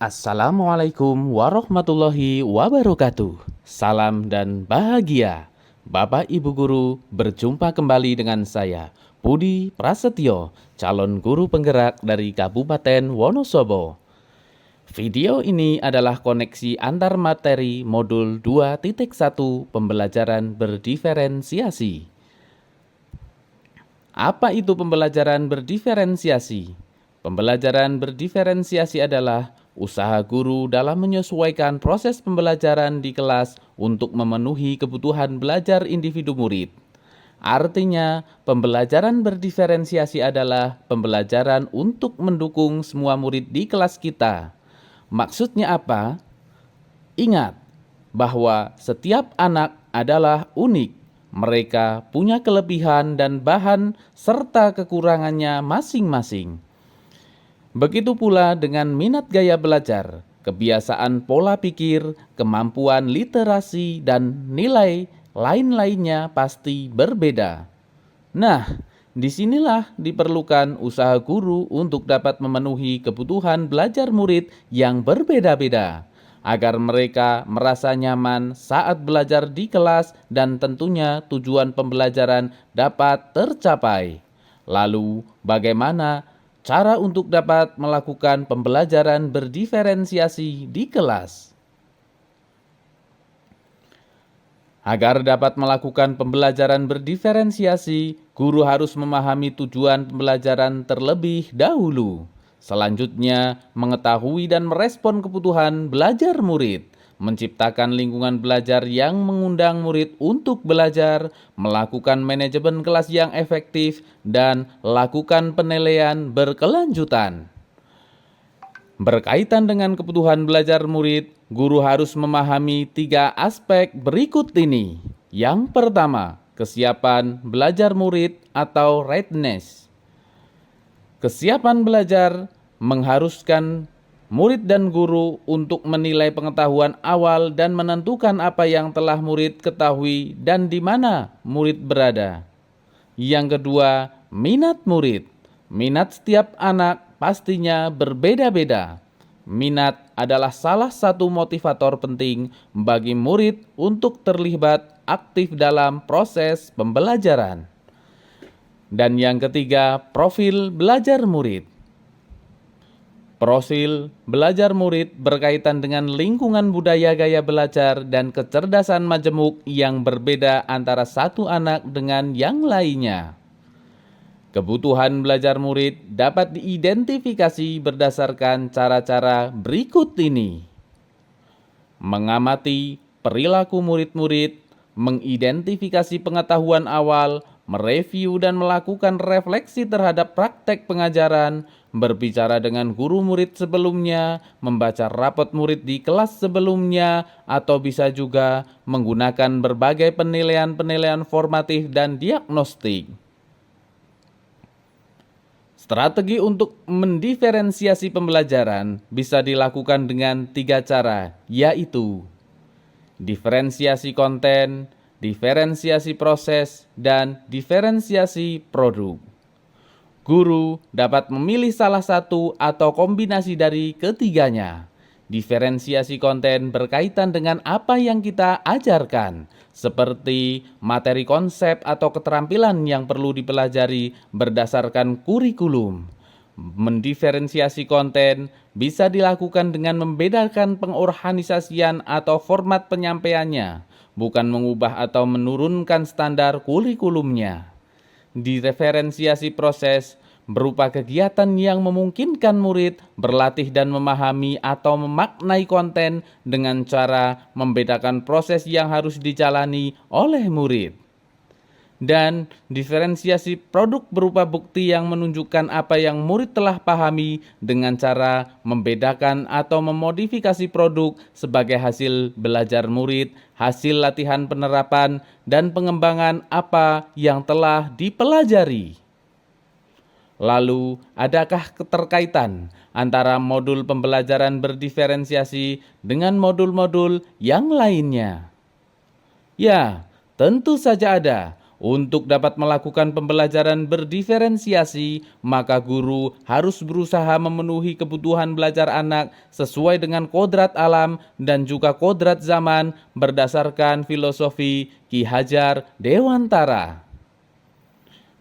Assalamualaikum warahmatullahi wabarakatuh. Salam dan bahagia. Bapak Ibu Guru, berjumpa kembali dengan saya, Budi Prasetyo, calon guru penggerak dari Kabupaten Wonosobo. Video ini adalah koneksi antar materi modul 2.1 pembelajaran berdiferensiasi. Apa itu pembelajaran berdiferensiasi? Pembelajaran berdiferensiasi adalah usaha guru dalam menyesuaikan proses pembelajaran di kelas untuk memenuhi kebutuhan belajar individu murid. Artinya, pembelajaran berdiferensiasi adalah pembelajaran untuk mendukung semua murid di kelas kita. Maksudnya apa? Ingat bahwa setiap anak adalah unik. Mereka punya kelebihan dan bahan serta kekurangannya masing-masing. Begitu pula dengan minat gaya belajar, kebiasaan pola pikir, kemampuan literasi, dan nilai lain-lainnya pasti berbeda. Nah, disinilah diperlukan usaha guru untuk dapat memenuhi kebutuhan belajar murid yang berbeda-beda, agar mereka merasa nyaman saat belajar di kelas dan tentunya tujuan pembelajaran dapat tercapai. Lalu, bagaimana cara untuk dapat melakukan pembelajaran berdiferensiasi di kelas? Agar dapat melakukan pembelajaran berdiferensiasi, guru harus memahami tujuan pembelajaran terlebih dahulu. Selanjutnya, mengetahui dan merespon kebutuhan belajar murid, menciptakan lingkungan belajar yang mengundang murid untuk belajar, melakukan manajemen kelas yang efektif, dan lakukan penilaian berkelanjutan. Berkaitan dengan kebutuhan belajar murid, guru harus memahami 3 aspek berikut ini. Yang pertama, kesiapan belajar murid atau readiness. Kesiapan belajar mengharuskan murid dan guru untuk menilai pengetahuan awal dan menentukan apa yang telah murid ketahui dan di mana murid berada. Yang kedua, minat murid. Minat setiap anak pastinya berbeda-beda. Minat adalah salah satu motivator penting bagi murid untuk terlibat aktif dalam proses pembelajaran. Dan yang ketiga, profil belajar murid. Profil belajar murid berkaitan dengan lingkungan budaya gaya belajar dan kecerdasan majemuk yang berbeda antara satu anak dengan yang lainnya. Kebutuhan belajar murid dapat diidentifikasi berdasarkan cara-cara berikut ini. Mengamati perilaku murid-murid, mengidentifikasi pengetahuan awal, mereview dan melakukan refleksi terhadap praktek pengajaran, berbicara dengan guru murid sebelumnya, membaca rapot murid di kelas sebelumnya, atau bisa juga menggunakan berbagai penilaian-penilaian formatif dan diagnostik. Strategi untuk mendiferensiasi pembelajaran bisa dilakukan dengan 3 cara, yaitu diferensiasi konten, diferensiasi proses, dan diferensiasi produk. Guru dapat memilih salah satu atau kombinasi dari ketiganya. Diferensiasi konten berkaitan dengan apa yang kita ajarkan, seperti materi konsep atau keterampilan yang perlu dipelajari berdasarkan kurikulum. Mendiferensiasi konten bisa dilakukan dengan membedakan pengorganisasian atau format penyampaiannya, bukan mengubah atau menurunkan standar kurikulumnya. Diferensiasi proses berupa kegiatan yang memungkinkan murid berlatih dan memahami atau memaknai konten dengan cara membedakan proses yang harus dijalani oleh murid. Dan diferensiasi produk berupa bukti yang menunjukkan apa yang murid telah pahami dengan cara membedakan atau memodifikasi produk sebagai hasil belajar murid, hasil latihan penerapan, dan pengembangan apa yang telah dipelajari. Lalu, adakah keterkaitan antara modul pembelajaran berdiferensiasi dengan modul-modul yang lainnya? Ya, tentu saja ada. Untuk dapat melakukan pembelajaran berdiferensiasi, maka guru harus berusaha memenuhi kebutuhan belajar anak sesuai dengan kodrat alam dan juga kodrat zaman berdasarkan filosofi Ki Hajar Dewantara.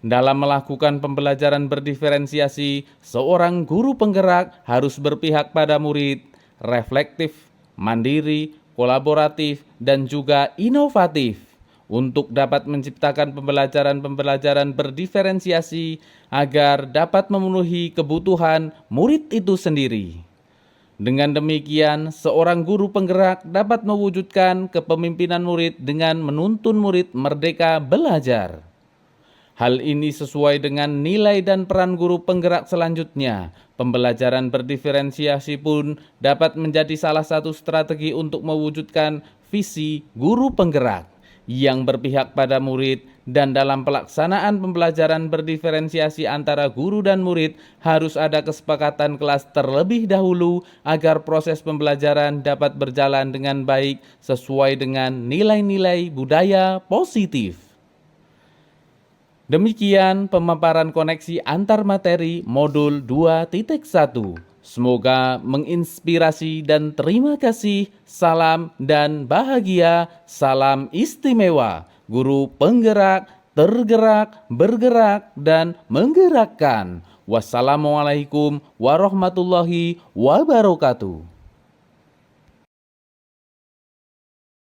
Dalam melakukan pembelajaran berdiferensiasi, seorang guru penggerak harus berpihak pada murid, reflektif, mandiri, kolaboratif, dan juga inovatif untuk dapat menciptakan pembelajaran-pembelajaran berdiferensiasi agar dapat memenuhi kebutuhan murid itu sendiri. Dengan demikian, seorang guru penggerak dapat mewujudkan kepemimpinan murid dengan menuntun murid merdeka belajar. Hal ini sesuai dengan nilai dan peran guru penggerak selanjutnya. Pembelajaran berdiferensiasi pun dapat menjadi salah satu strategi untuk mewujudkan visi guru penggerak yang berpihak pada murid, dan dalam pelaksanaan pembelajaran berdiferensiasi antara guru dan murid harus ada kesepakatan kelas terlebih dahulu agar proses pembelajaran dapat berjalan dengan baik sesuai dengan nilai-nilai budaya positif. Demikian pemaparan koneksi antar materi modul 2.1. Semoga menginspirasi dan terima kasih. Salam dan bahagia, salam istimewa. Guru penggerak, tergerak, bergerak, dan menggerakkan. Wassalamualaikum warahmatullahi wabarakatuh.